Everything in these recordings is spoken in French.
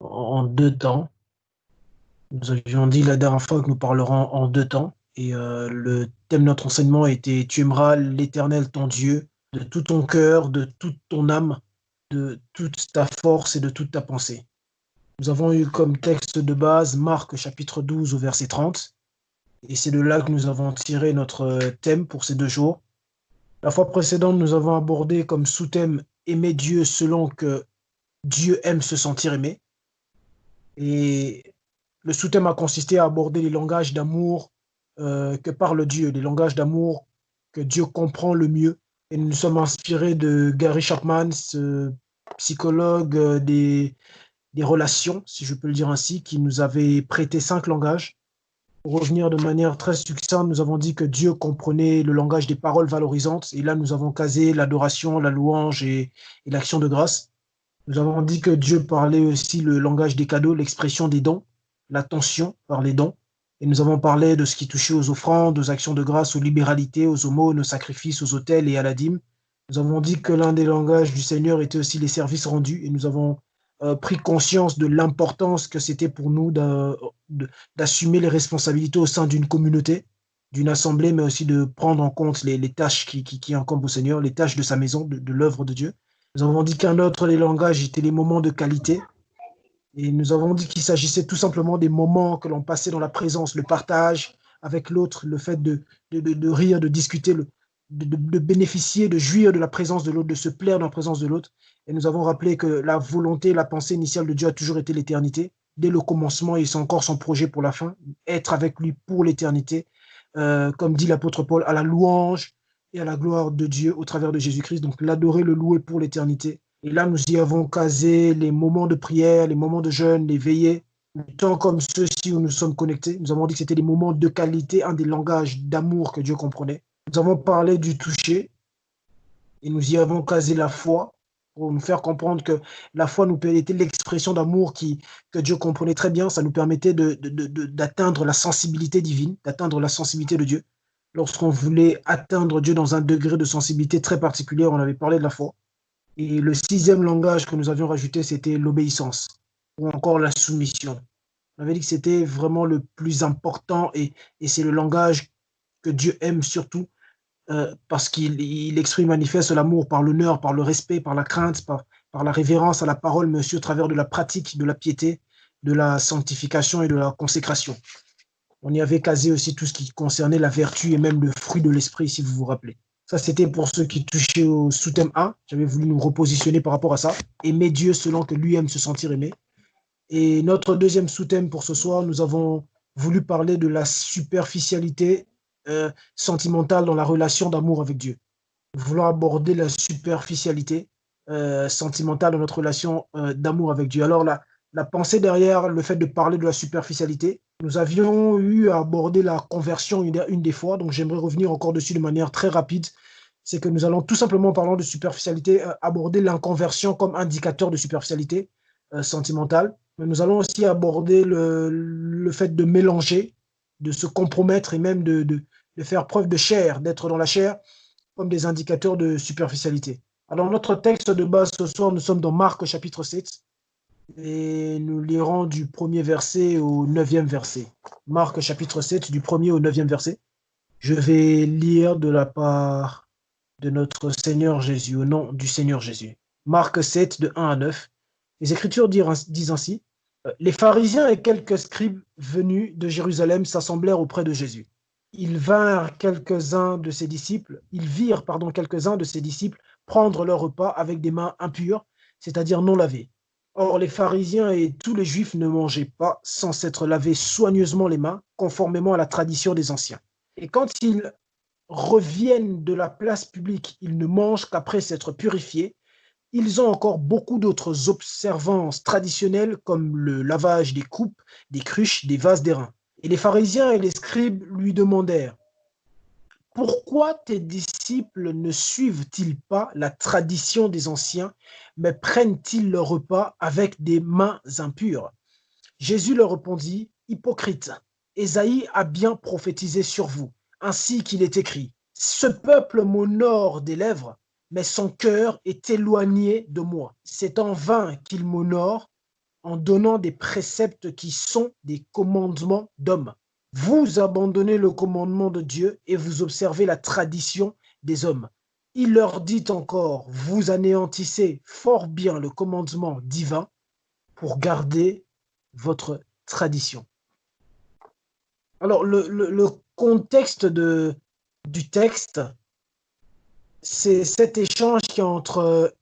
en deux temps. Nous avions dit la dernière fois que nous parlerons en deux temps. Et le thème de notre enseignement était: Tu aimeras l'Éternel ton Dieu de tout ton cœur, de toute ton âme, de toute ta force et de toute ta pensée. Nous avons eu comme texte de base Marc chapitre 12 au verset 30. Et c'est de là que nous avons tiré notre thème pour ces 2 jours. La fois précédente, nous avons abordé comme sous-thème Aimer Dieu selon que Dieu aime se sentir aimé. Et le sous-thème a consisté à aborder les langages d'amour que parle Dieu, les langages d'amour que Dieu comprend le mieux. Et nous nous sommes inspirés de Gary Chapman, ce psychologue des relations, si je peux le dire ainsi, qui nous avait prêté 5 langages. Pour revenir de manière très succincte, nous avons dit que Dieu comprenait le langage des paroles valorisantes. Et là, nous avons casé l'adoration, la louange et l'action de grâce. Nous avons dit que Dieu parlait aussi le langage des cadeaux, l'expression des dons, l'attention par les dons. Et nous avons parlé de ce qui touchait aux offrandes, aux actions de grâce, aux libéralités, aux aumônes, aux sacrifices, aux autels et à la dîme. Nous avons dit que l'un des langages du Seigneur était aussi les services rendus, et nous avons pris conscience de l'importance que c'était pour nous d'assumer les responsabilités au sein d'une communauté, d'une assemblée, mais aussi de prendre en compte les tâches qui incombent au Seigneur, les tâches de sa maison, de l'œuvre de Dieu. Nous avons dit qu'un autre des langages était les moments de qualité. Et nous avons dit qu'il s'agissait tout simplement des moments que l'on passait dans la présence, le partage avec l'autre, le fait de rire, de discuter, de bénéficier, de jouir de la présence de l'autre, de se plaire dans la présence de l'autre. Et nous avons rappelé que la volonté, la pensée initiale de Dieu a toujours été l'éternité. Dès le commencement, et c'est encore son projet pour la fin, être avec lui pour l'éternité. Comme dit l'apôtre Paul, à la louange et à la gloire de Dieu au travers de Jésus-Christ. Donc l'adorer, le louer pour l'éternité. Et là, nous y avons casé les moments de prière, les moments de jeûne, les veillées, les temps comme ceux-ci où nous sommes connectés. Nous avons dit que c'était des moments de qualité, un des langages d'amour que Dieu comprenait. Nous avons parlé du toucher et nous y avons casé la foi pour nous faire comprendre que la foi nous était l'expression d'amour que Dieu comprenait très bien. Ça nous permettait d'atteindre la sensibilité divine, d'atteindre la sensibilité de Dieu. Lorsqu'on voulait atteindre Dieu dans un degré de sensibilité très particulier, on avait parlé de la foi. Et le 6e langage que nous avions rajouté, c'était l'obéissance ou encore la soumission. On avait dit que c'était vraiment le plus important et c'est le langage que Dieu aime surtout parce qu'il exprime, manifeste l'amour par l'honneur, par le respect, par la crainte, par la révérence à la parole, mais aussi au travers de la pratique, de la piété, de la sanctification et de la consécration. On y avait casé aussi tout ce qui concernait la vertu et même le fruit de l'esprit, si vous vous rappelez. Ça, c'était pour ceux qui touchaient au sous-thème 1. J'avais voulu nous repositionner par rapport à ça. Aimer Dieu selon que lui aime se sentir aimé. Et notre deuxième sous-thème pour ce soir, nous avons voulu parler de la superficialité sentimentale dans la relation d'amour avec Dieu. Nous voulons aborder la superficialité sentimentale dans notre relation d'amour avec Dieu. Alors, la pensée derrière le fait de parler de la superficialité, nous avions eu à aborder la conversion une des fois, donc j'aimerais revenir encore dessus de manière très rapide. C'est que nous allons tout simplement, en parlant de superficialité, aborder l'inconversion comme indicateur de superficialité sentimentale. Mais nous allons aussi aborder le fait de mélanger, de se compromettre et même de faire preuve de chair, d'être dans la chair, comme des indicateurs de superficialité. Alors, notre texte de base ce soir, nous sommes dans Marc chapitre 7 et nous lirons du 1er verset au 9e verset. Marc chapitre 7, du 1er au 9e verset. Je vais lire de la part de notre Seigneur Jésus, au nom du Seigneur Jésus. Marc 7, de 1 à 9. Les Écritures disent ainsi: Les pharisiens et quelques scribes venus de Jérusalem s'assemblèrent auprès de Jésus. Ils virent quelques-uns de ses disciples prendre leur repas avec des mains impures, c'est-à-dire non lavées. Or, les pharisiens et tous les juifs ne mangeaient pas sans s'être lavés soigneusement les mains, conformément à la tradition des anciens. Et quand ils reviennent de la place publique, ils ne mangent qu'après s'être purifiés. Ils ont encore beaucoup d'autres observances traditionnelles comme le lavage des coupes, des cruches, des vases d'airain. Et les pharisiens et les scribes lui demandèrent: Pourquoi tes disciples ne suivent-ils pas la tradition des anciens, mais prennent-ils leur repas avec des mains impures? Jésus leur répondit: Hypocrite, Ésaïe a bien prophétisé sur vous, ainsi qu'il est écrit: Ce peuple m'honore des lèvres, mais son cœur est éloigné de moi. C'est en vain qu'il m'honore, en donnant des préceptes qui sont des commandements d'hommes. Vous abandonnez le commandement de Dieu et vous observez la tradition des hommes. Il leur dit encore, vous anéantissez fort bien le commandement divin pour garder votre tradition. Alors, le contexte du texte, c'est cet échange qui est entre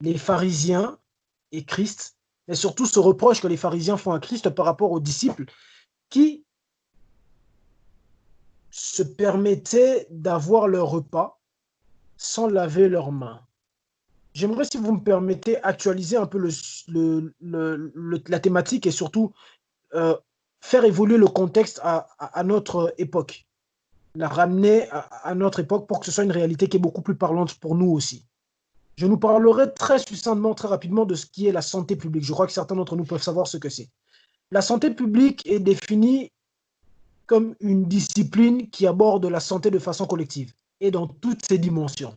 les pharisiens et Christ, mais surtout ce reproche que les pharisiens font à Christ par rapport aux disciples qui se permettaient d'avoir leur repas sans laver leurs mains. J'aimerais, si vous me permettez, actualiser un peu la thématique et surtout euh, faire évoluer le contexte à notre époque, la ramener à notre époque pour que ce soit une réalité qui est beaucoup plus parlante pour nous aussi. Je nous parlerai très succinctement, très rapidement de ce qui est la santé publique. Je crois que certains d'entre nous peuvent savoir ce que c'est. La santé publique est définie comme une discipline qui aborde la santé de façon collective et dans toutes ses dimensions.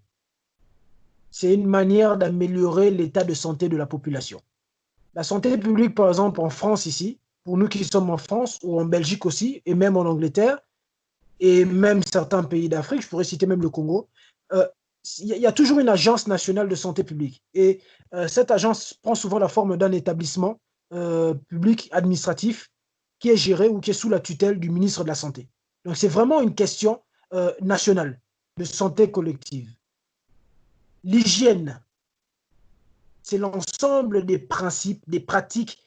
C'est une manière d'améliorer l'état de santé de la population. La santé publique, par exemple, en France ici, pour nous qui sommes en France ou en Belgique aussi, et même en Angleterre, et même certains pays d'Afrique, je pourrais citer même le Congo, il y a toujours une agence nationale de santé publique. Et cette agence prend souvent la forme d'un établissement public administratif qui est géré ou qui est sous la tutelle du ministre de la Santé. Donc c'est vraiment une question nationale de santé collective. L'hygiène, c'est l'ensemble des principes, des pratiques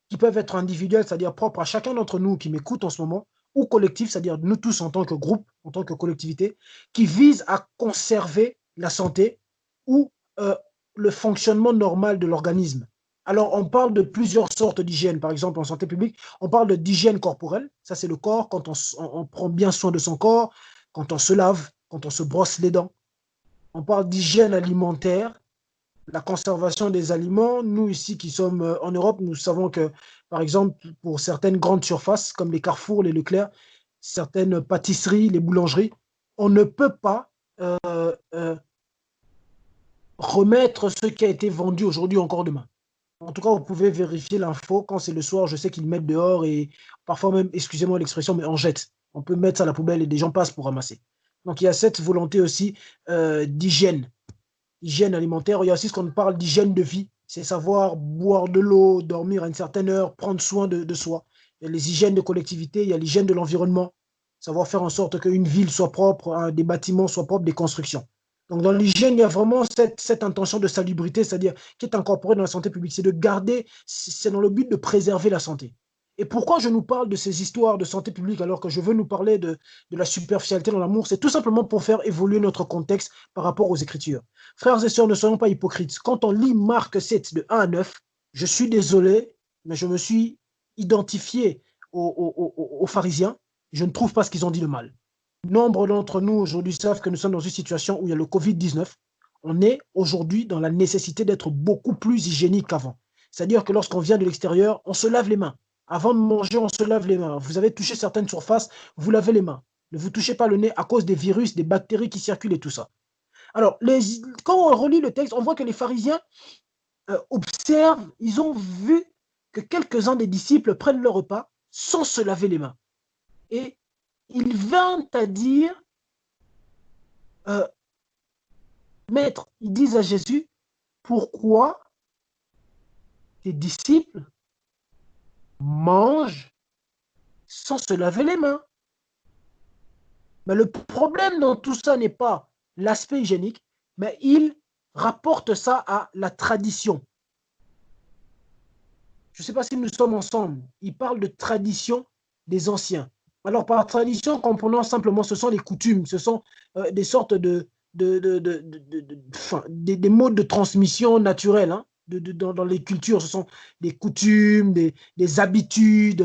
qui peuvent être individuelles, c'est-à-dire propres à chacun d'entre nous qui m'écoute en ce moment, ou collectifs, c'est-à-dire nous tous en tant que groupe, en tant que collectivité, qui visent à conserver la santé ou le fonctionnement normal de l'organisme. Alors, on parle de plusieurs sortes d'hygiène. Par exemple, en santé publique, on parle d'hygiène corporelle. Ça, c'est le corps, quand on prend bien soin de son corps, quand on se lave, quand on se brosse les dents. On parle d'hygiène alimentaire, la conservation des aliments. Nous, ici, qui sommes en Europe, nous savons que, par exemple, pour certaines grandes surfaces, comme les Carrefour, les Leclerc, certaines pâtisseries, les boulangeries, on ne peut pas euh, remettre ce qui a été vendu aujourd'hui encore demain. En tout cas, vous pouvez vérifier l'info. Quand c'est le soir, je sais qu'ils mettent dehors et parfois même, excusez-moi l'expression, mais on jette. On peut mettre ça à la poubelle et des gens passent pour ramasser. Donc, il y a cette volonté aussi d'hygiène, hygiène alimentaire. Il y a aussi ce qu'on parle d'hygiène de vie. C'est savoir boire de l'eau, dormir à une certaine heure, prendre soin de soi. Il y a les hygiènes de collectivité, il y a l'hygiène de l'environnement. Savoir faire en sorte qu'une ville soit propre, hein, des bâtiments soient propres, des constructions. Donc, dans l'hygiène, il y a vraiment cette intention de salubrité, c'est-à-dire qui est incorporée dans la santé publique. C'est de garder, c'est dans le but de préserver la santé. Et pourquoi je nous parle de ces histoires de santé publique alors que je veux nous parler de la superficialité dans l'amour? C'est tout simplement pour faire évoluer notre contexte par rapport aux Écritures. Frères et sœurs, ne soyons pas hypocrites. Quand on lit Marc 7, de 1 à 9, je suis désolé, mais je me suis identifié aux pharisiens. Je ne trouve pas ce qu'ils ont dit de mal. Nombre d'entre nous aujourd'hui savent que nous sommes dans une situation où il y a le Covid-19. On est aujourd'hui dans la nécessité d'être beaucoup plus hygiénique qu'avant. C'est-à-dire que lorsqu'on vient de l'extérieur, on se lave les mains. Avant de manger, on se lave les mains. Vous avez touché certaines surfaces, vous lavez les mains. Ne vous touchez pas le nez à cause des virus, des bactéries qui circulent et tout ça. Alors, quand on relit le texte, on voit que les pharisiens observent, ils ont vu que quelques-uns des disciples prennent leur repas sans se laver les mains. Et ils vinrent à dire, euh, Maître, ils disent à Jésus, pourquoi tes disciples mangent sans se laver les mains? Mais le problème dans tout ça n'est pas l'aspect hygiénique, mais il rapporte ça à la tradition. Je ne sais pas si nous sommes ensemble. Il parle de tradition des anciens. Alors, par tradition, comprenons simplement, ce sont les coutumes, ce sont des sortes des modes de transmission naturels, hein, dans les cultures. Ce sont des coutumes, des habitudes,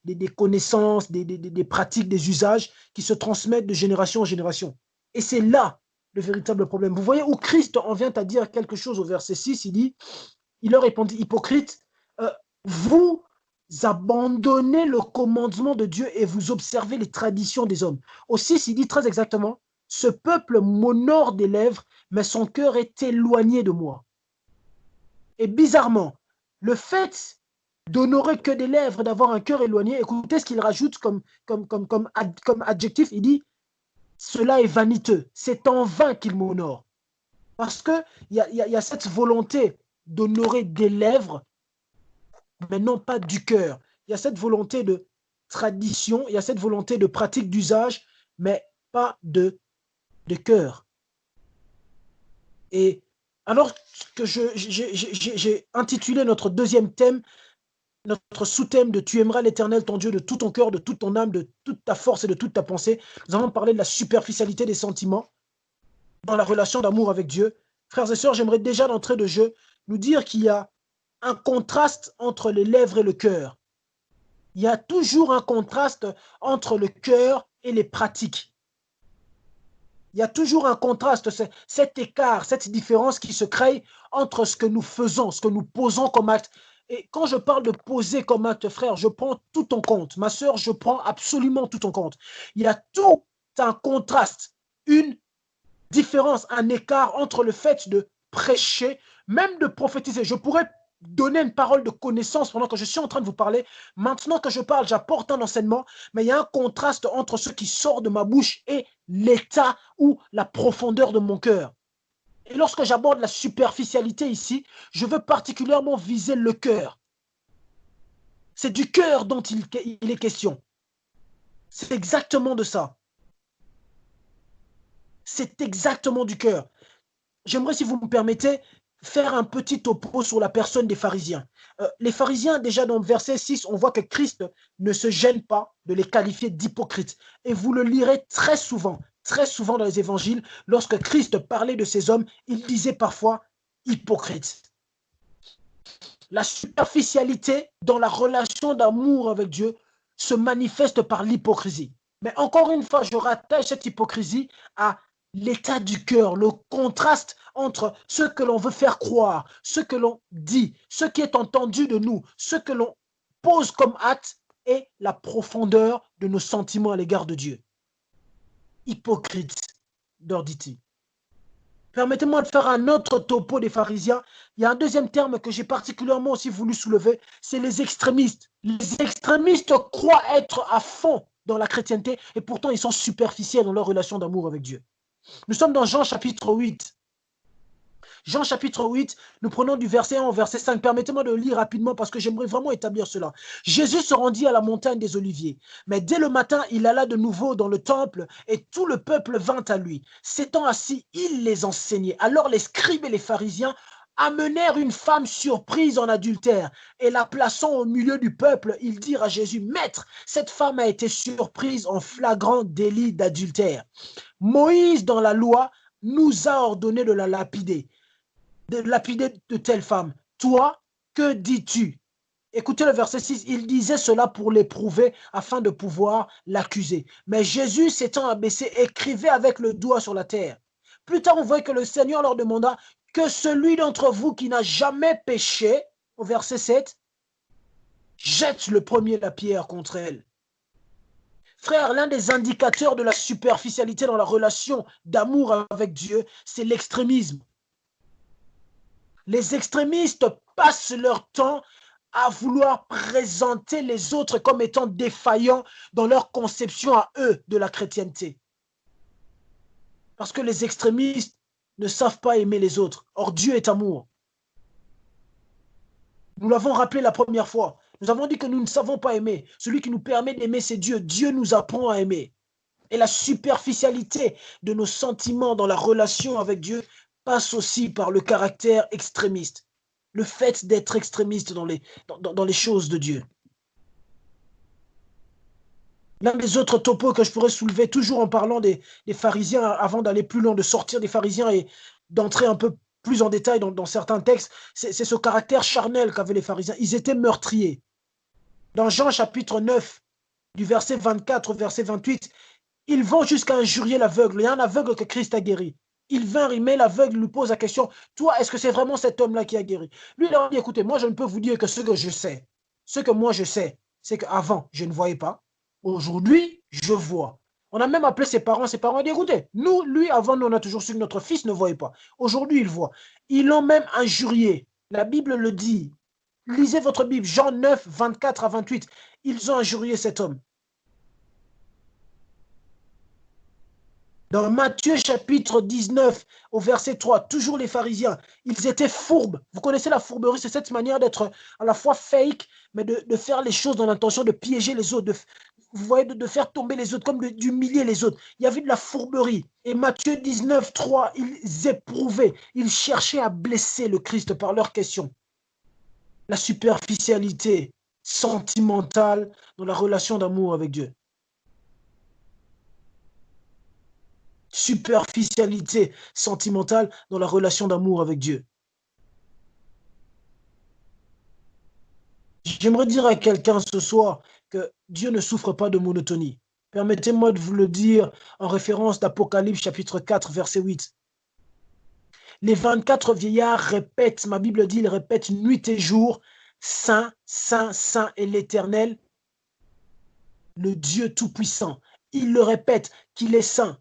des connaissances, des pratiques, des usages qui se transmettent de génération en génération. Et c'est là le véritable problème. Vous voyez où Christ en vient à dire quelque chose au verset 6, il dit, il leur répondit, hypocrite, vous abandonnez le commandement de Dieu et vous observez les traditions des hommes. Aussi, il dit très exactement, ce peuple m'honore des lèvres, mais son cœur est éloigné de moi. Et bizarrement, le fait d'honorer que des lèvres, d'avoir un cœur éloigné. Écoutez ce qu'il rajoute comme adjectif. Il dit, cela est vaniteux. C'est en vain qu'il m'honore. Parce qu'il y a cette volonté d'honorer des lèvres, mais non pas du cœur. Il y a cette volonté de tradition, il y a cette volonté de pratique d'usage, mais pas de cœur. Et alors que j'ai intitulé notre deuxième thème, notre sous-thème de tu aimeras l'Éternel ton Dieu de tout ton cœur, de toute ton âme, de toute ta force et de toute ta pensée, nous allons parler de la superficialité des sentiments dans la relation d'amour avec Dieu. Frères et sœurs, j'aimerais déjà d'entrée de jeu nous dire qu'il y a un contraste entre les lèvres et le cœur. Il y a toujours un contraste entre le cœur et les pratiques. Il y a toujours un contraste, cet écart, cette différence qui se crée entre ce que nous faisons, ce que nous posons comme acte. Et quand je parle de poser comme acte, frère, je prends tout en compte. Ma sœur, je prends absolument tout en compte. Il y a tout un contraste, une différence, un écart entre le fait de prêcher, même de prophétiser. Je pourrais donner une parole de connaissance pendant que je suis en train de vous parler. Maintenant que je parle, j'apporte un enseignement, mais il y a un contraste entre ce qui sort de ma bouche et l'état ou la profondeur de mon cœur. Et lorsque j'aborde la superficialité ici, je veux particulièrement viser le cœur. C'est du cœur dont il est question. C'est exactement de ça. C'est exactement du cœur. J'aimerais, si vous me permettez, faire un petit topo sur la personne des pharisiens. Les pharisiens, déjà dans le verset 6, on voit que Christ ne se gêne pas de les qualifier d'hypocrites. Et vous le lirez très souvent dans les évangiles, lorsque Christ parlait de ces hommes, il disait parfois hypocrites. La superficialité dans la relation d'amour avec Dieu se manifeste par l'hypocrisie. Mais encore une fois, je rattache cette hypocrisie à l'état du cœur, le contraste entre ce que l'on veut faire croire, ce que l'on dit, ce qui est entendu de nous, ce que l'on pose comme acte et la profondeur de nos sentiments à l'égard de Dieu. Hypocrite, leur dit-il. Permettez-moi de faire un autre topo des pharisiens. Il y a un deuxième terme que j'ai particulièrement aussi voulu soulever, c'est les extrémistes. Les extrémistes croient être à fond dans la chrétienté et pourtant ils sont superficiels dans leur relation d'amour avec Dieu. Nous sommes dans Jean chapitre 8. Jean chapitre 8, nous prenons du verset 1 au verset 5. Permettez-moi de le lire rapidement parce que j'aimerais vraiment établir cela. Jésus se rendit à la montagne des Oliviers. Mais dès le matin, il alla de nouveau dans le temple et tout le peuple vint à lui. S'étant assis, il les enseignait. Alors les scribes et les pharisiens amenèrent une femme surprise en adultère et la plaçant au milieu du peuple, ils dirent à Jésus, « Maître, cette femme a été surprise en flagrant délit d'adultère. Moïse, dans la loi, nous a ordonné de la lapider. De lapider de telle femme. Toi, que dis-tu » Écoutez le verset 6, il disait cela pour l'éprouver afin de pouvoir l'accuser. Mais Jésus, s'étant abaissé, écrivait avec le doigt sur la terre. Plus tard, on voit que le Seigneur leur demanda que celui d'entre vous qui n'a jamais péché, au verset 7, jette le premier la pierre contre elle. Frère, l'un des indicateurs de la superficialité dans la relation d'amour avec Dieu, c'est l'extrémisme. Les extrémistes passent leur temps à vouloir présenter les autres comme étant défaillants dans leur conception à eux de la chrétienté. Parce que les extrémistes ne savent pas aimer les autres. Or, Dieu est amour. Nous l'avons rappelé la première fois. Nous avons dit que nous ne savons pas aimer. Celui qui nous permet d'aimer, c'est Dieu. Dieu nous apprend à aimer. Et la superficialité de nos sentiments dans la relation avec Dieu passe aussi par le caractère extrémiste. Le fait d'être extrémiste dans les choses de Dieu. L'un des autres topos que je pourrais soulever, toujours en parlant des pharisiens, avant d'aller plus loin, de sortir des pharisiens et d'entrer un peu plus en détail dans certains textes, c'est ce caractère charnel qu'avaient les pharisiens. Ils étaient meurtriers. Dans Jean chapitre 9, du verset 24 au verset 28, ils vont jusqu'à injurier l'aveugle. Il y a un aveugle que Christ a guéri. Il vint rimer, l'aveugle lui pose la question, « Toi, est-ce que c'est vraiment cet homme-là qui a guéri ?» Lui, il leur dit, « Écoutez, moi, je ne peux vous dire que ce que je sais. Ce que moi, je sais, c'est qu'avant, je ne voyais pas. Aujourd'hui, je vois. » On a même appelé ses parents ont dit, « Écoutez, nous, lui, avant, nous, on a toujours su que notre fils ne voyait pas. Aujourd'hui, il voit. » Ils l'ont même injurié. La Bible le dit. Lisez votre Bible, Jean 9, 24 à 28. Ils ont injurié cet homme. Dans Matthieu chapitre 19, au verset 3, toujours les pharisiens, ils étaient fourbes. Vous connaissez la fourberie, c'est cette manière d'être à la fois fake, mais de faire les choses dans l'intention de piéger les autres, vous voyez, de faire tomber les autres, comme d'humilier les autres. Il y avait de la fourberie. Et Matthieu 19, 3, ils éprouvaient, ils cherchaient à blesser le Christ par leurs questions. La superficialité sentimentale dans la relation d'amour avec Dieu. Superficialité sentimentale dans la relation d'amour avec Dieu. J'aimerais dire à quelqu'un ce soir que Dieu ne souffre pas de monotonie. Permettez-moi de vous le dire en référence d'Apocalypse chapitre 4, verset 8. Les 24 vieillards répètent, ma Bible dit, ils répètent nuit et jour, Saint, Saint, Saint est l'Éternel, le Dieu Tout-Puissant. Ils le répètent qu'il est saint.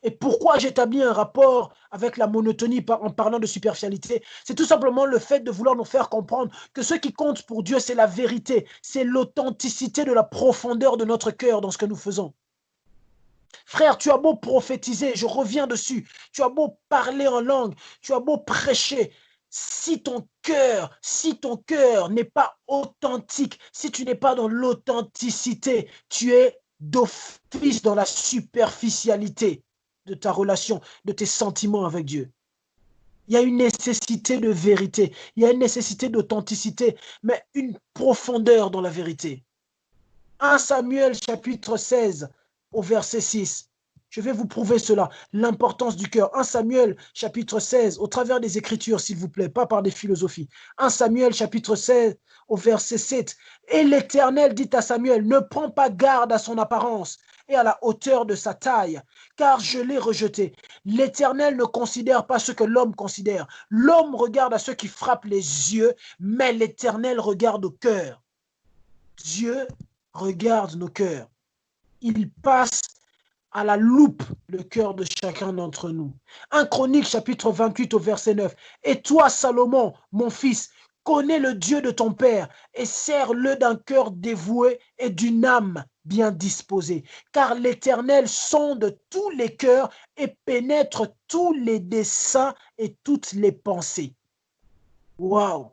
Et pourquoi j'établis un rapport avec la monotonie en parlant de superficialité? C'est tout simplement le fait de vouloir nous faire comprendre que ce qui compte pour Dieu, c'est la vérité, c'est l'authenticité de la profondeur de notre cœur dans ce que nous faisons. Frère, tu as beau prophétiser, je reviens dessus, tu as beau parler en langue, tu as beau prêcher, si ton cœur n'est pas authentique, si tu n'es pas dans l'authenticité, tu es d'office dans la superficialité de ta relation, de tes sentiments avec Dieu. Il y a une nécessité de vérité, il y a une nécessité d'authenticité, mais une profondeur dans la vérité. 1 Samuel chapitre 16 au verset 6. Je vais vous prouver cela, l'importance du cœur. 1 Samuel chapitre 16, au travers des Écritures, s'il vous plaît, pas par des philosophies. 1 Samuel chapitre 16 au verset 7. Et l'Éternel dit à Samuel, ne prends pas garde à son apparence et à la hauteur de sa taille, car je l'ai rejeté. L'Éternel ne considère pas ce que l'homme considère. L'homme regarde à ceux qui frappent les yeux, mais l'Éternel regarde au cœur. Dieu regarde nos cœurs. Il passe à la loupe le cœur de chacun d'entre nous. 1 Chronique chapitre 28 au verset 9. Et toi, Salomon, mon fils, connais le Dieu de ton père et sers-le d'un cœur dévoué et d'une âme bien disposée. Car l'Éternel sonde tous les cœurs et pénètre tous les desseins et toutes les pensées. Waouh!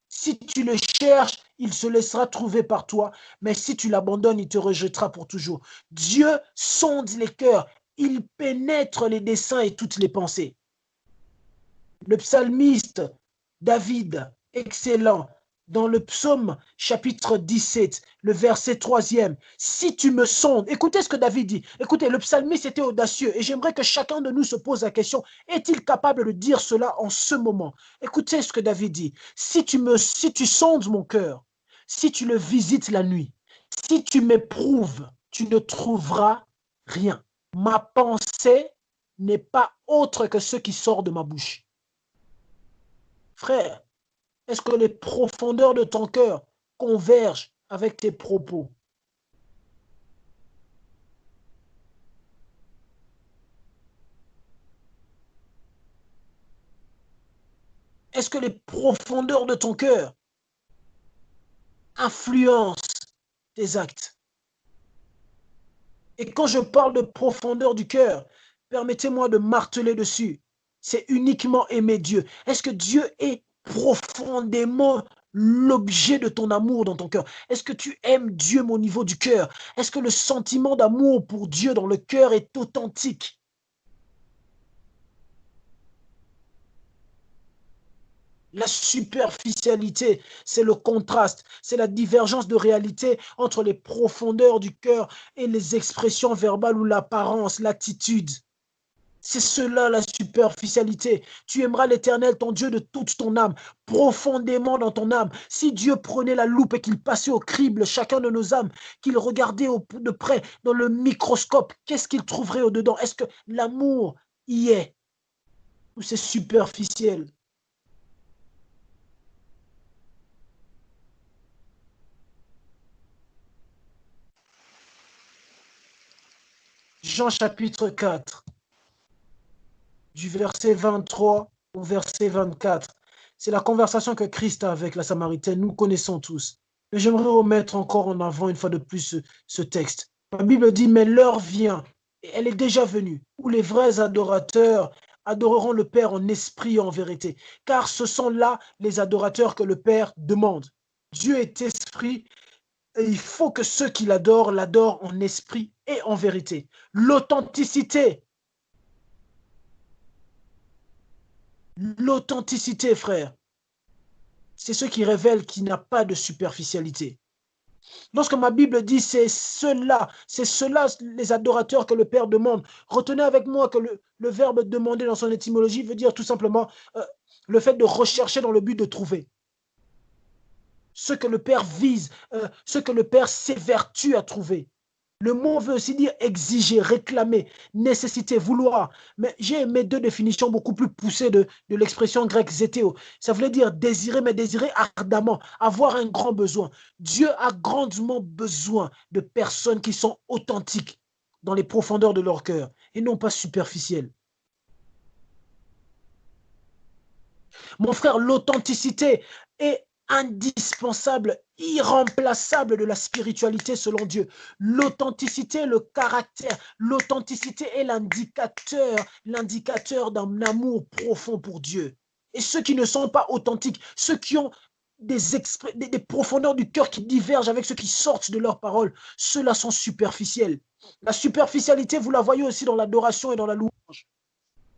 Si tu le cherches, il se laissera trouver par toi, mais si tu l'abandonnes, il te rejettera pour toujours. Dieu sonde les cœurs, il pénètre les desseins et toutes les pensées. Le psalmiste David, excellent, dans le psaume chapitre 17, le verset 3e, si tu me sondes, écoutez ce que David dit, écoutez, le psalmiste était audacieux et j'aimerais que chacun de nous se pose la question, est-il capable de dire cela en ce moment? Écoutez ce que David dit, si tu sondes mon cœur, si tu le visites la nuit, si tu m'éprouves, tu ne trouveras rien. Ma pensée n'est pas autre que ce qui sort de ma bouche. Frère, est-ce que les profondeurs de ton cœur convergent avec tes propos? Est-ce que les profondeurs de ton cœur influencent tes actes? Et quand je parle de profondeur du cœur, permettez-moi de marteler dessus. C'est uniquement aimer Dieu. Est-ce que Dieu est profondément l'objet de ton amour dans ton cœur? Est-ce que tu aimes Dieu au niveau du cœur? Est-ce que le sentiment d'amour pour Dieu dans le cœur est authentique? La superficialité, c'est le contraste, c'est la divergence de réalité entre les profondeurs du cœur et les expressions verbales ou l'apparence, l'attitude. C'est cela la superficialité. Tu aimeras l'Éternel, ton Dieu, de toute ton âme, profondément dans ton âme. Si Dieu prenait la loupe et qu'il passait au crible chacun de nos âmes, qu'il regardait de près dans le microscope, qu'est-ce qu'il trouverait au-dedans? Est-ce que l'amour y est? Ou c'est superficiel? Jean chapitre 4, du verset 23 au verset 24. C'est la conversation que Christ a avec la Samaritaine, nous connaissons tous. Mais j'aimerais remettre encore en avant une fois de plus ce texte. La Bible dit, mais l'heure vient, et elle est déjà venue, où les vrais adorateurs adoreront le Père en esprit et en vérité, car ce sont là les adorateurs que le Père demande. Dieu est esprit, et il faut que ceux qui l'adorent en esprit et en vérité. L'authenticité, frère, c'est ce qui révèle qu'il n'y a pas de superficialité. Lorsque ma Bible dit c'est ceux-là les adorateurs que le Père demande, retenez avec moi que le verbe demander dans son étymologie veut dire tout simplement le fait de rechercher dans le but de trouver. Ce que le Père vise, ce que le Père s'évertue à trouver. Le mot veut aussi dire exiger, réclamer, nécessiter, vouloir. Mais j'ai aimé deux définitions beaucoup plus poussées de l'expression grecque zétéo. Ça voulait dire désirer, mais désirer ardemment, avoir un grand besoin. Dieu a grandement besoin de personnes qui sont authentiques dans les profondeurs de leur cœur et non pas superficielles. Mon frère, l'authenticité est indispensable, irremplaçable de la spiritualité selon Dieu. L'authenticité, le caractère, l'authenticité est l'indicateur d'un amour profond pour Dieu. Et ceux qui ne sont pas authentiques, ceux qui ont des profondeurs du cœur qui divergent avec ceux qui sortent de leurs paroles, ceux-là sont superficiels. La superficialité, vous la voyez aussi dans l'adoration et dans la louange.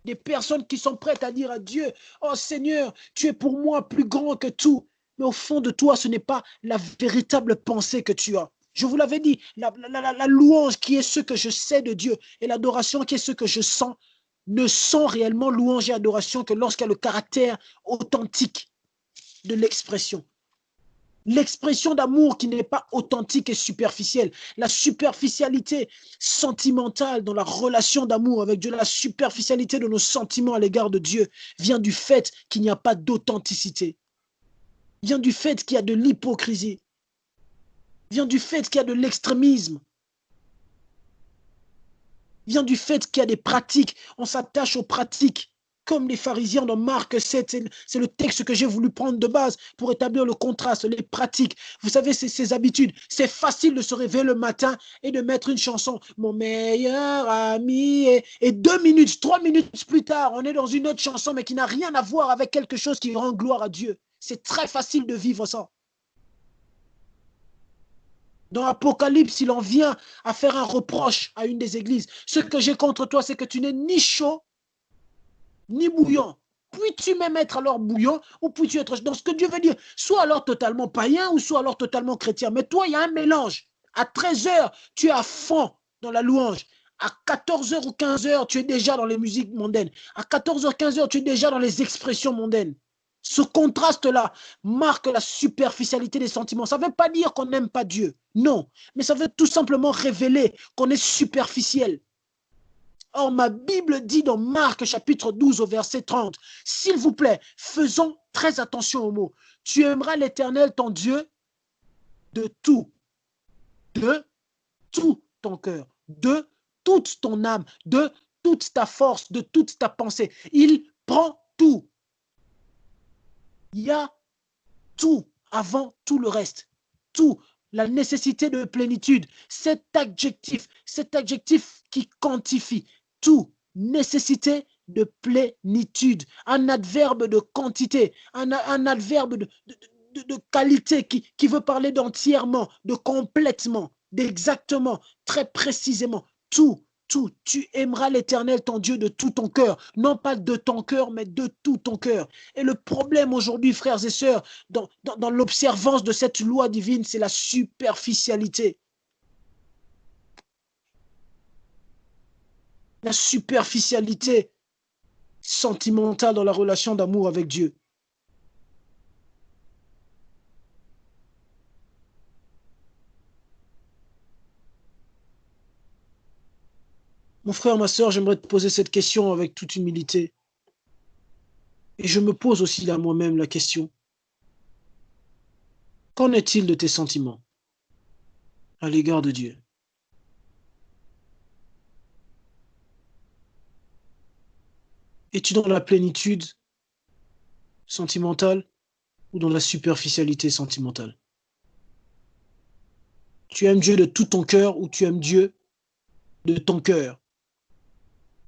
Des personnes qui sont prêtes à dire à Dieu, oh Seigneur, tu es pour moi plus grand que tout. Mais au fond de toi, ce n'est pas la véritable pensée que tu as. Je vous l'avais dit, la louange qui est ce que je sais de Dieu et l'adoration qui est ce que je sens, ne sont réellement louange et adoration que lorsqu'il y a le caractère authentique de l'expression. L'expression d'amour qui n'est pas authentique et superficielle. La superficialité sentimentale dans la relation d'amour avec Dieu, la superficialité de nos sentiments à l'égard de Dieu vient du fait qu'il n'y a pas d'authenticité. Vient du fait qu'il y a de l'hypocrisie. Vient du fait qu'il y a de l'extrémisme. Vient du fait qu'il y a des pratiques. On s'attache aux pratiques. Comme les pharisiens dans Marc 7, c'est le texte que j'ai voulu prendre de base pour établir le contraste, les pratiques. Vous savez, ces habitudes. C'est facile de se réveiller le matin et de mettre une chanson, mon meilleur ami, et 2 minutes, 3 minutes plus tard, on est dans une autre chanson, mais qui n'a rien à voir avec quelque chose qui rend gloire à Dieu. C'est très facile de vivre ça. Dans Apocalypse, il en vient à faire un reproche à une des églises. Ce que j'ai contre toi, c'est que tu n'es ni chaud, ni bouillant. Puis-tu même être alors bouillant ou puis-tu être... Donc, ce que Dieu veut dire, soit alors totalement païen ou soit alors totalement chrétien. Mais toi, il y a un mélange. À 13 heures, tu es à fond dans la louange. À 14 heures ou 15 heures, tu es déjà dans les musiques mondaines. À 14 heures, 15 heures, tu es déjà dans les expressions mondaines. Ce contraste-là marque la superficialité des sentiments. Ça ne veut pas dire qu'on n'aime pas Dieu. Non. Mais ça veut tout simplement révéler qu'on est superficiel. Or, ma Bible dit dans Marc chapitre 12 au verset 30, s'il vous plaît, faisons très attention aux mots. Tu aimeras l'Éternel, ton Dieu, de tout ton cœur, de toute ton âme, de toute ta force, de toute ta pensée. Il prend tout. Il y a tout avant tout le reste. Tout. La nécessité de plénitude. Cet adjectif qui quantifie tout. Nécessité de plénitude. Un adverbe de quantité. Un adverbe de qualité qui veut parler d'entièrement, de complètement, d'exactement, très précisément. Tout. Tout. Tu aimeras l'Éternel, ton Dieu, de tout ton cœur. Non pas de ton cœur, mais de tout ton cœur. Et le problème aujourd'hui, frères et sœurs, dans l'observance de cette loi divine, c'est la superficialité. La superficialité sentimentale dans la relation d'amour avec Dieu. Mon frère, ma sœur, j'aimerais te poser cette question avec toute humilité. Et je me pose aussi à moi-même la question. Qu'en est-il de tes sentiments à l'égard de Dieu? Es-tu dans la plénitude sentimentale ou dans la superficialité sentimentale? Tu aimes Dieu de tout ton cœur ou tu aimes Dieu de ton cœur?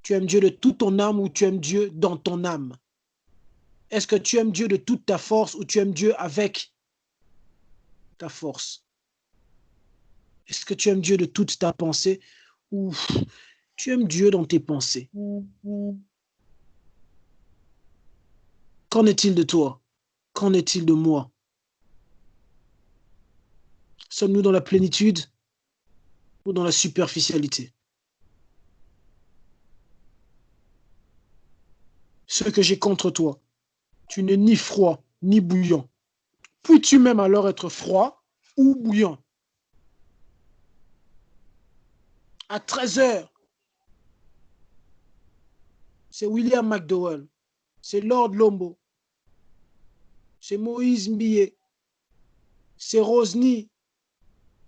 Tu aimes Dieu de toute ton âme ou tu aimes Dieu dans ton âme? Est-ce que tu aimes Dieu de toute ta force ou tu aimes Dieu avec ta force? Est-ce que tu aimes Dieu de toute ta pensée ou tu aimes Dieu dans tes pensées? Qu'en est-il de toi? Qu'en est-il de moi? Sommes-nous dans la plénitude ou dans la superficialité? Ce que j'ai contre toi, tu n'es ni froid ni bouillant. Puis-tu même alors être froid ou bouillant? À 13 heures, c'est William McDowell, c'est Lord Lombo, c'est Moïse Mbié, c'est Rosny,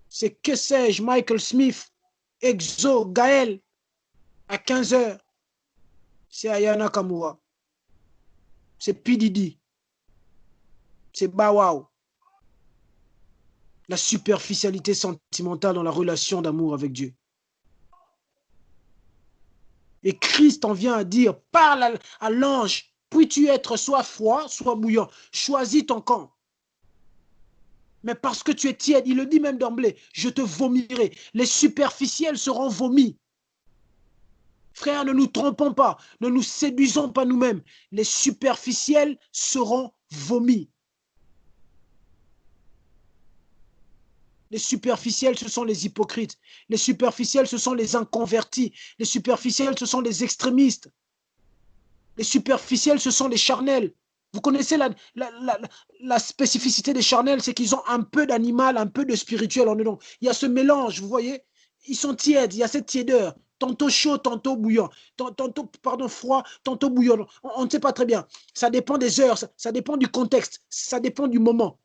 c'est que sais-je, Michael Smith, Exo, Gaël. À 15 heures, c'est Ayana Kamura, c'est P. Diddy, c'est Bawao. La superficialité sentimentale dans la relation d'amour avec Dieu. Et Christ en vient à dire, parle à l'ange, puis-tu être soit froid, soit bouillant. Choisis ton camp. Mais parce que tu es tiède, il le dit même d'emblée, je te vomirai. Les superficiels seront vomis. Frère, ne nous trompons pas, ne nous séduisons pas nous-mêmes. Les superficiels seront vomis. Les superficiels, ce sont les hypocrites. Les superficiels, ce sont les inconvertis. Les superficiels, ce sont les extrémistes. Les superficiels, ce sont les charnels. Vous connaissez la spécificité des charnels, c'est qu'ils ont un peu d'animal, un peu de spirituel en eux. Il y a ce mélange, vous voyez. Ils sont tièdes, il y a cette tiédeur. Tantôt chaud, tantôt bouillant. Tantôt, pardon, froid, tantôt bouillant. On ne sait pas très bien. Ça dépend des heures, ça dépend du contexte, ça dépend du moment.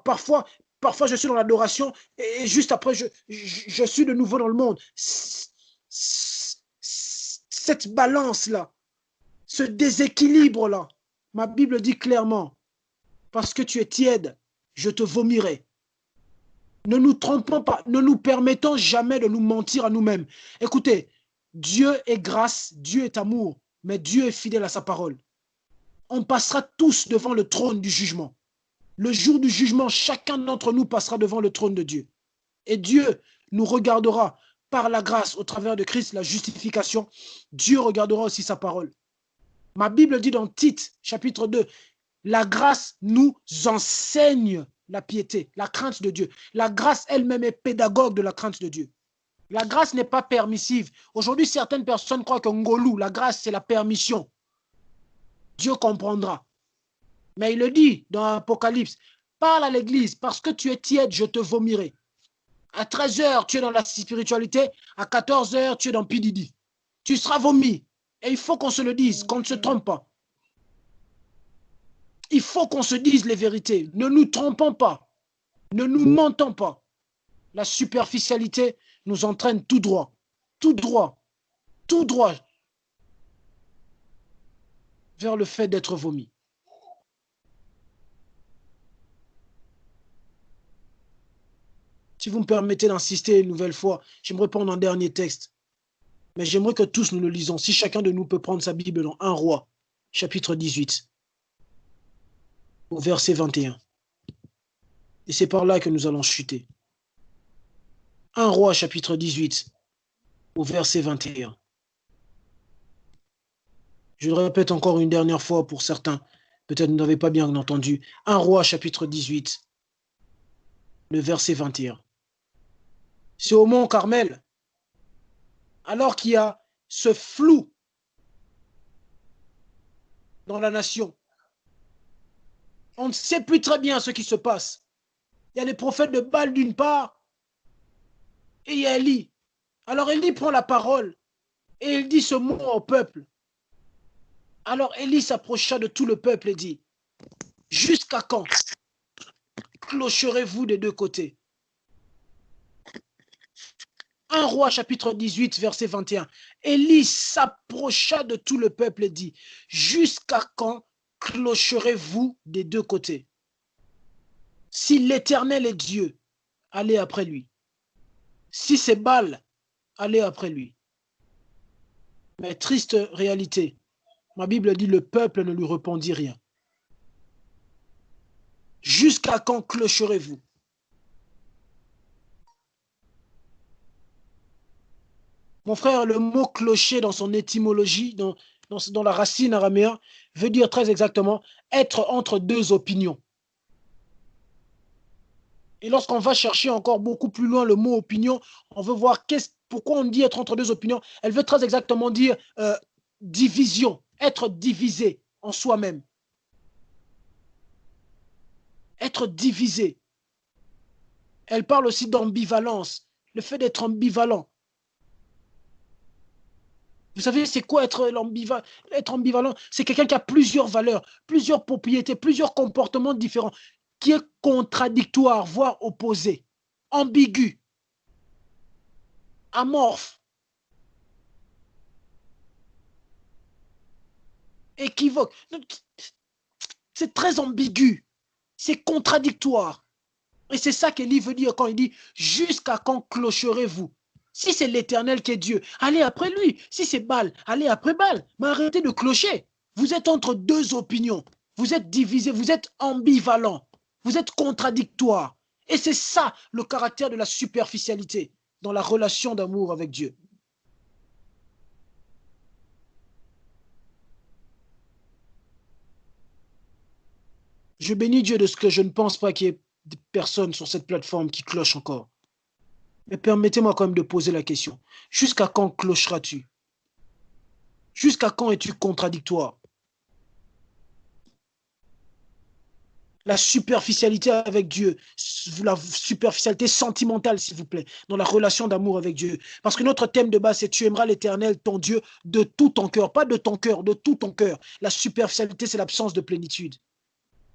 Parfois, je suis dans l'adoration et juste après, je suis de nouveau dans le monde. Cette balance-là, ce déséquilibre-là, ma Bible dit clairement, parce que tu es tiède, je te vomirai. Ne nous trompons pas, ne nous permettons jamais de nous mentir à nous-mêmes. Écoutez, Dieu est grâce, Dieu est amour, mais Dieu est fidèle à sa parole. On passera tous devant le trône du jugement. Le jour du jugement, chacun d'entre nous passera devant le trône de Dieu. Et Dieu nous regardera par la grâce, au travers de Christ, la justification. Dieu regardera aussi sa parole. Ma Bible dit dans Tite, chapitre 2, la grâce nous enseigne la piété, la crainte de Dieu. La grâce elle-même est pédagogue de la crainte de Dieu. La grâce n'est pas permissive. Aujourd'hui, certaines personnes croient que Ngolou, la grâce, c'est la permission. Dieu comprendra. Mais il le dit dans Apocalypse, parle à l'église, parce que tu es tiède, je te vomirai. À 13 heures, tu es dans la spiritualité, à 14 heures, tu es dans Pididi. Tu seras vomi. Et il faut qu'on se le dise, qu'on ne se trompe pas. Il faut qu'on se dise les vérités. Ne nous trompons pas. Ne nous mentons pas. La superficialité nous entraîne tout droit, tout droit, tout droit vers le fait d'être vomi. Si vous me permettez d'insister une nouvelle fois, j'aimerais prendre un dernier texte. Mais j'aimerais que tous nous le lisons. Si chacun de nous peut prendre sa Bible dans 1 Roi, chapitre 18, au verset 21. Et c'est par là que nous allons chuter. 1 Roi, chapitre 18, au verset 21. Je le répète encore une dernière fois pour certains. Peut-être vous n'avez pas bien entendu. 1 Roi, chapitre 18, le verset 21. C'est au mont Carmel, alors qu'il y a ce flou dans la nation. On ne sait plus très bien ce qui se passe. Il y a les prophètes de Baal d'une part, et il y a Élie. Alors Élie prend la parole, et il dit ce mot au peuple. Alors Élie s'approcha de tout le peuple et dit, jusqu'à quand clocherez-vous des deux côtés? 1 Roi chapitre 18 verset 21. Élie s'approcha de tout le peuple et dit, jusqu'à quand clocherez-vous des deux côtés? Si l'Éternel est Dieu, allez après lui. Si c'est Baal, allez après lui. Mais triste réalité, ma Bible dit le peuple ne lui répondit rien. Jusqu'à quand clocherez-vous? Mon frère, le mot clocher dans son étymologie, dans la racine araméenne, veut dire très exactement être entre deux opinions. Et lorsqu'on va chercher encore beaucoup plus loin le mot opinion, on veut voir pourquoi on dit être entre deux opinions. Elle veut très exactement dire division, être divisé en soi-même. Être divisé. Elle parle aussi d'ambivalence, le fait d'être ambivalent. Vous savez, c'est quoi être ambivalent? Être ambivalent, c'est quelqu'un qui a plusieurs valeurs, plusieurs propriétés, plusieurs comportements différents, qui est contradictoire, voire opposé, ambigu, amorphe, équivoque. C'est très ambigu, c'est contradictoire. Et c'est ça qu'Élie veut dire quand il dit « Jusqu'à quand clocherez-vous » Si c'est l'Éternel qui est Dieu, allez après lui. Si c'est Baal, allez après Baal. Mais arrêtez de clocher. Vous êtes entre deux opinions. Vous êtes divisé, vous êtes ambivalent. Vous êtes contradictoire. Et c'est ça le caractère de la superficialité dans la relation d'amour avec Dieu. Je bénis Dieu de ce que je ne pense pas qu'il y ait des personnes sur cette plateforme qui clochent encore. Mais permettez-moi quand même de poser la question. Jusqu'à quand clocheras-tu? Jusqu'à quand es-tu contradictoire? La superficialité avec Dieu, la superficialité sentimentale, s'il vous plaît, dans la relation d'amour avec Dieu. Parce que notre thème de base, c'est tu aimeras l'Éternel, ton Dieu, de tout ton cœur. Pas de ton cœur, de tout ton cœur. La superficialité, c'est l'absence de plénitude.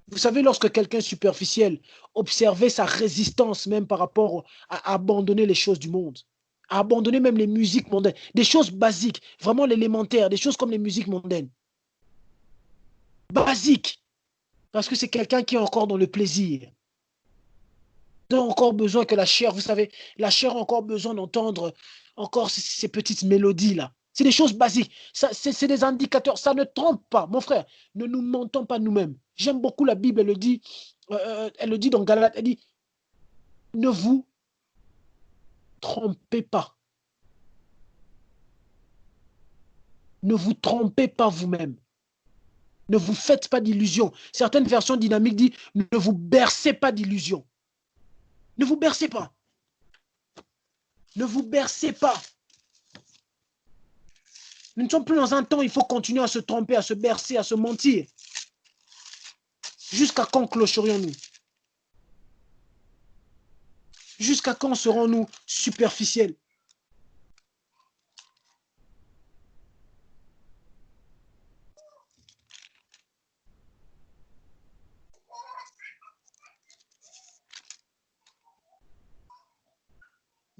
Vous savez, lorsque quelqu'un est superficiel, observez sa résistance même par rapport à abandonner les choses du monde, à abandonner même les musiques mondaines, des choses basiques, vraiment l'élémentaire, des choses comme les musiques mondaines. Basiques, parce que c'est quelqu'un qui est encore dans le plaisir. Il a encore besoin que la chair, vous savez, la chair a encore besoin d'entendre encore ces petites mélodies-là. C'est des choses basiques. C'est des indicateurs. Ça ne trompe pas. Mon frère, ne nous mentons pas nous-mêmes. J'aime beaucoup la Bible. Elle le dit dans Galates. Elle dit, ne vous trompez pas. Ne vous trompez pas vous-même. Ne vous faites pas d'illusions. Certaines versions dynamiques disent, ne vous bercez pas d'illusions. Ne vous bercez pas. Ne vous bercez pas. Nous ne sommes plus dans un temps où il faut continuer à se tromper, à se bercer, à se mentir. Jusqu'à quand clocherions-nous? Jusqu'à quand serons-nous superficiels?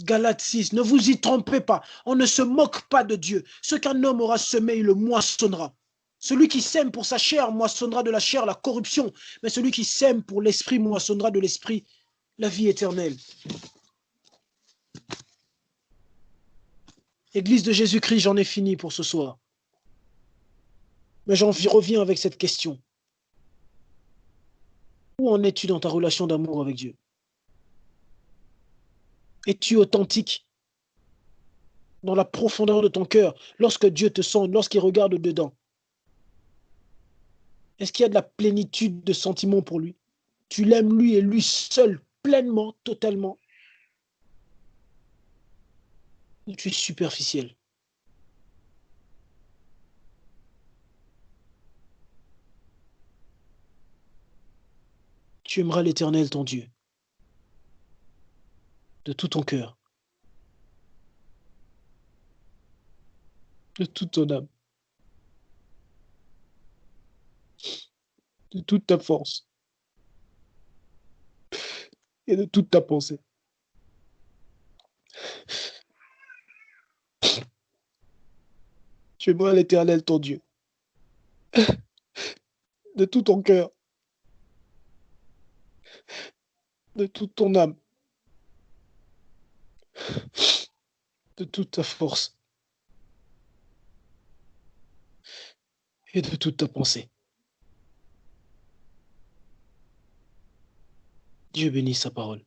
Galates 6, ne vous y trompez pas. On ne se moque pas de Dieu. Ce qu'un homme aura semé, il le moissonnera. Celui qui sème pour sa chair moissonnera de la chair la corruption, mais celui qui sème pour l'esprit moissonnera de l'esprit la vie éternelle. Église de Jésus-Christ, j'en ai fini pour ce soir. Mais j'en reviens avec cette question. Où en es-tu dans ta relation d'amour avec Dieu? Es-tu authentique dans la profondeur de ton cœur lorsque Dieu te sonde, lorsqu'il regarde dedans? Est-ce qu'il y a de la plénitude de sentiments pour lui? Tu l'aimes lui et lui seul, pleinement, totalement? Ou tu es superficiel? Tu aimeras l'Éternel, ton Dieu, de tout ton cœur, de toute ton âme, de toute ta force et de toute ta pensée. Tu aimeras l'Éternel, ton Dieu, de tout ton cœur, de toute ton âme, de toute ta force et de toute ta pensée. Dieu bénisse sa parole.